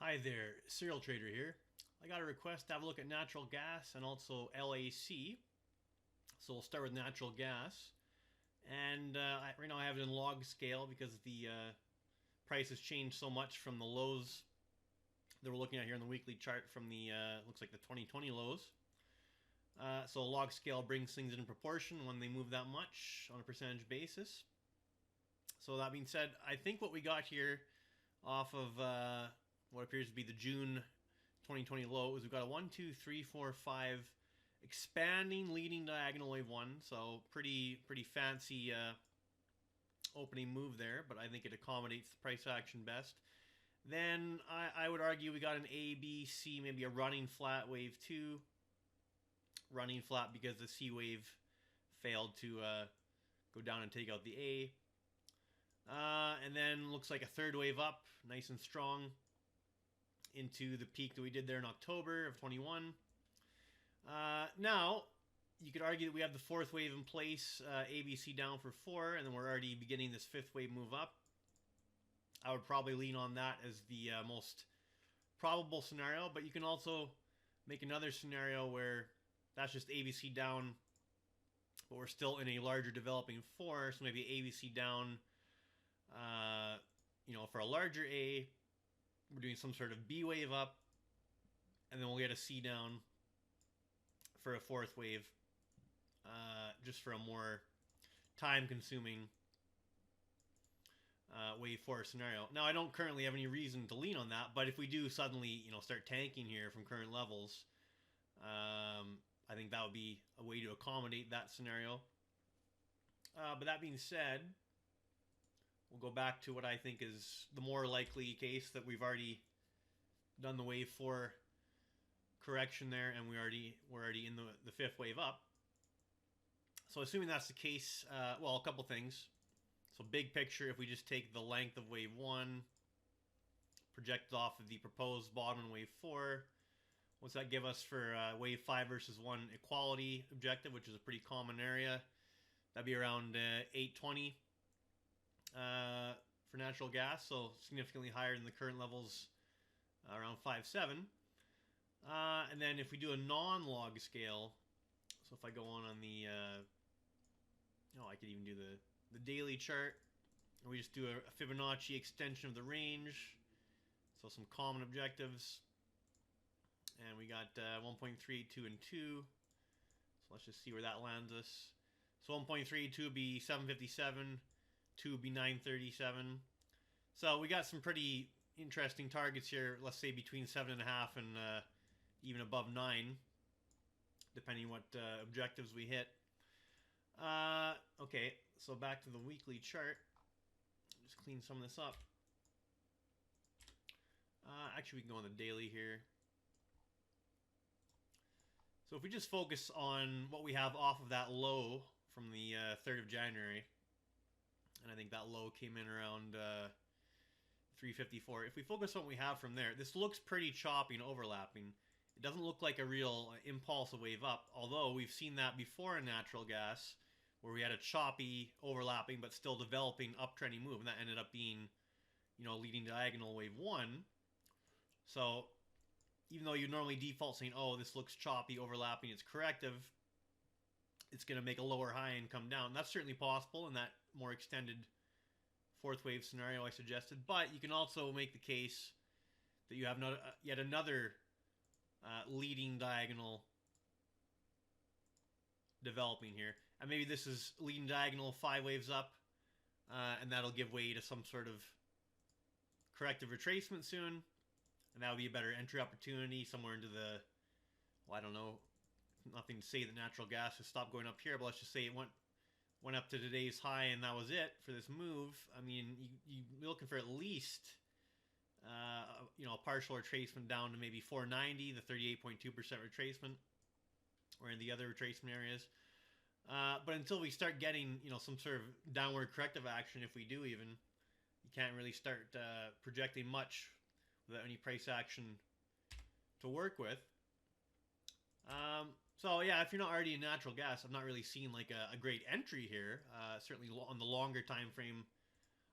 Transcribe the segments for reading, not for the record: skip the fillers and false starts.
Hi there, Serial Trader here. I got a request to have a look at natural gas and also LAC. So we'll start with natural gas. And right now I have it in log scale because the price has changed so much from the lows that we're looking at here in the weekly chart from the, looks like the 2020 lows. So log scale brings things in proportion when they move that much on a percentage basis. So that being said, I think what we got here off of what appears to be the June 2020 low is we've got a 1, 2, 3, 4, 5 expanding leading diagonal wave 1. So pretty fancy opening move there, but I think it accommodates the price action best. Then I would argue we got an A, B, C, maybe a running flat wave 2. Running flat because the C wave failed to go down and take out the A. And then looks like a third wave up, nice and strong, into the peak that we did there in October of 21. Now, you could argue that we have the fourth wave in place, ABC down for 4, and then we're already beginning this fifth wave move up. I would probably lean on that as the most probable scenario, but you can also make another scenario where that's just ABC down, but we're still in a larger developing 4, so maybe ABC down, for a larger A, we're doing some sort of B wave up, and then we'll get a C down for a fourth wave, just for a more time-consuming wave 4 scenario. Now, I don't currently have any reason to lean on that, but if we do suddenly, start tanking here from current levels, I think that would be a way to accommodate that scenario. But that being said, we'll go back to what I think is the more likely case, that we've already done the wave 4 correction there, and we're already in the fifth wave up. So assuming that's the case, well, a couple things. So big picture, if we just take the length of wave 1, projected off of the proposed bottom in wave 4, what's that give us for wave 5 versus 1 equality objective, which is a pretty common area? That'd be around 820 for natural gas, so significantly higher than the current levels, around 5.7. And then if we do a non-log scale, so if I go on the, I could even do the daily chart, and we just do a Fibonacci extension of the range, so some common objectives, and we got 1.32 and 2, so let's just see where that lands us. So 1.32 would be 757, 2 would be 937. So we got some pretty interesting targets here, let's say between 7.5 and even above 9, depending what objectives we hit. Okay, so back to the weekly chart. Just clean some of this up. Actually, we can go on the daily here. So if we just focus on what we have off of that low from the 3rd of January, and I think that low came in around 354. If we focus on what we have from there, this looks pretty choppy and overlapping. It doesn't look like a real impulse wave up, although we've seen that before in natural gas, where we had a choppy, overlapping, but still developing uptrending move, and that ended up being, leading diagonal wave 1. So even though you normally default saying, oh, this looks choppy, overlapping, it's corrective, it's going to make a lower high and come down. That's certainly possible in that more extended fourth wave scenario I suggested, but you can also make the case that you have yet another leading diagonal developing here, and maybe this is leading diagonal 5 waves up, and that'll give way to some sort of corrective retracement soon, and that would be a better entry opportunity somewhere into the, well, I don't know, nothing to say that natural gas has stopped going up here, but let's just say it went up to today's high and that was it for this move. I mean, you're looking for at least a partial retracement down to maybe 490, the 38.2% retracement, or in the other retracement areas. But until we start getting, some sort of downward corrective action, if we do even, you can't really start projecting much without any price action to work with. So yeah, if you're not already in natural gas, I'm not really seeing like a great entry here. Certainly on the longer time frame,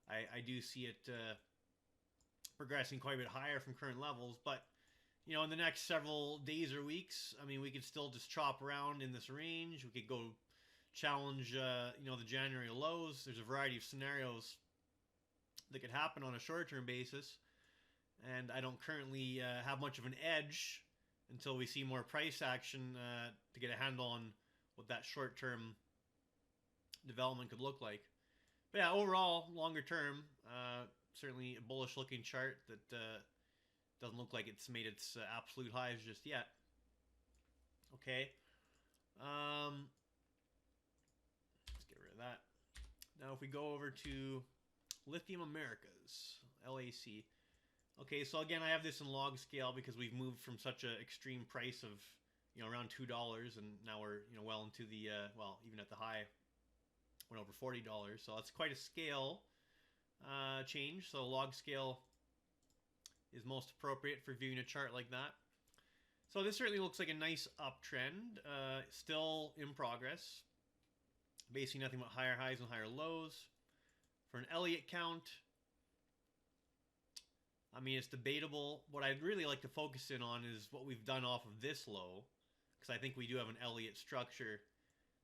I do see it progressing quite a bit higher from current levels. But, you know, in the next several days or weeks, I mean, we could still just chop around in this range. We could go challenge, you know, the January lows. There's a variety of scenarios that could happen on a short-term basis. And I don't currently have much of an edge until we see more price action to get a handle on what that short-term development could look like. But yeah, overall, longer term, certainly a bullish looking chart that doesn't look like it's made its absolute highs just yet. Okay. Let's get rid of that. Now if we go over to Lithium Americas, LAC. Okay, so again, I have this in log scale because we've moved from such an extreme price of, you know, around $2, and now we're, you know, well into the, well, even at the high, went over $40. So that's quite a scale change. So log scale is most appropriate for viewing a chart like that. So this certainly looks like a nice uptrend, still in progress. Basically nothing but higher highs and higher lows. For an Elliott count, I mean, it's debatable. What I'd really like to focus in on is what we've done off of this low, because I think we do have an Elliott structure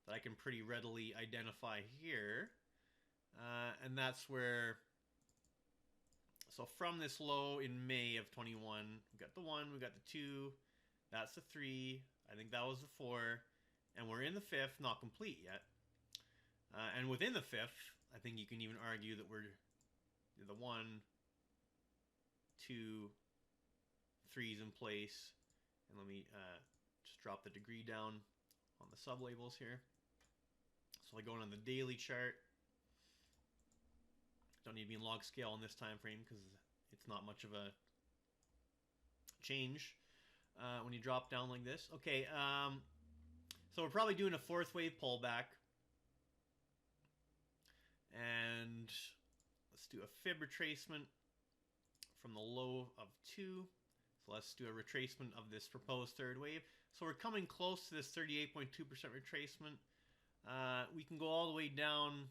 that I can pretty readily identify here. And that's where, so from this low in May of 21, we got the 1, we got the 2, that's the 3, I think that was the 4, and we're in the 5th, not complete yet. And within the 5th, I think you can even argue that we're the 1, 2, 3's in place. And let me just drop the degree down on the sub-labels here. So like going on the daily chart. Don't need to be in log scale on this time frame because it's not much of a change when you drop down like this. Okay, so we're probably doing a 4th wave pullback. And let's do a fib retracement from the low of 2. So let's do a retracement of this proposed 3rd wave. So we're coming close to this 38.2% retracement. We can go all the way down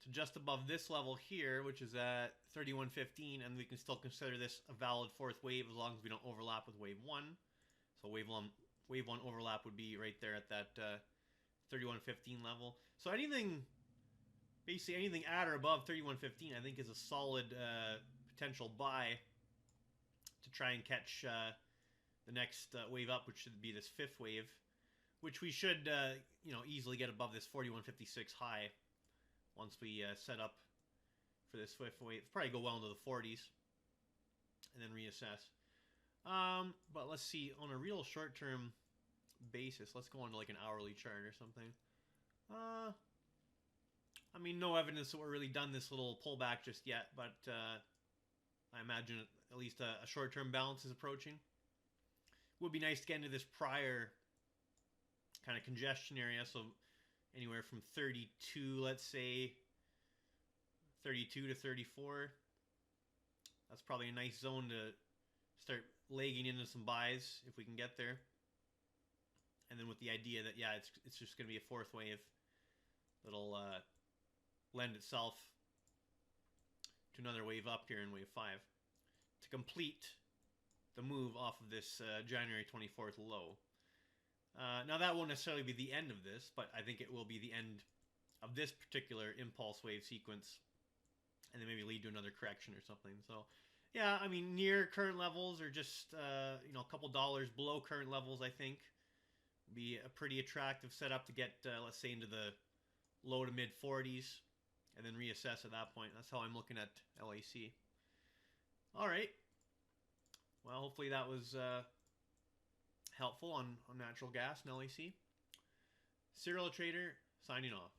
to just above this level here, which is at 31.15, and we can still consider this a valid 4th wave as long as we don't overlap with wave 1. So wave 1 overlap would be right there at that 31.15 level. So anything, basically anything at or above 31.15, I think is a solid potential buy to try and catch the next wave up, which should be this 5th wave, which we should you know, easily get above this 41.56 high once we set up for this 5th wave. Probably go well into the 40s and then reassess. But let's see, on a real short-term basis, let's go on to like an hourly chart or something. I mean, no evidence that we're really done this little pullback just yet, but I imagine at least a short-term balance is approaching. Would be nice to get into this prior kind of congestion area, so anywhere from 32, let's say, 32 to 34. That's probably a nice zone to start legging into some buys if we can get there. And then with the idea that, yeah, it's just going to be a 4th wave that'll lend itself to another wave up here in wave 5 to complete the move off of this January 24th low. Now that won't necessarily be the end of this, but I think it will be the end of this particular impulse wave sequence, and then maybe lead to another correction or something. So yeah, I mean, near current levels or just you know, a couple dollars below current levels, I think be a pretty attractive setup to get let's say into the low to mid 40s and then reassess at that point. That's how I'm looking at LAC. All right, well, hopefully that was helpful on natural gas and LAC. Serial Trader signing off.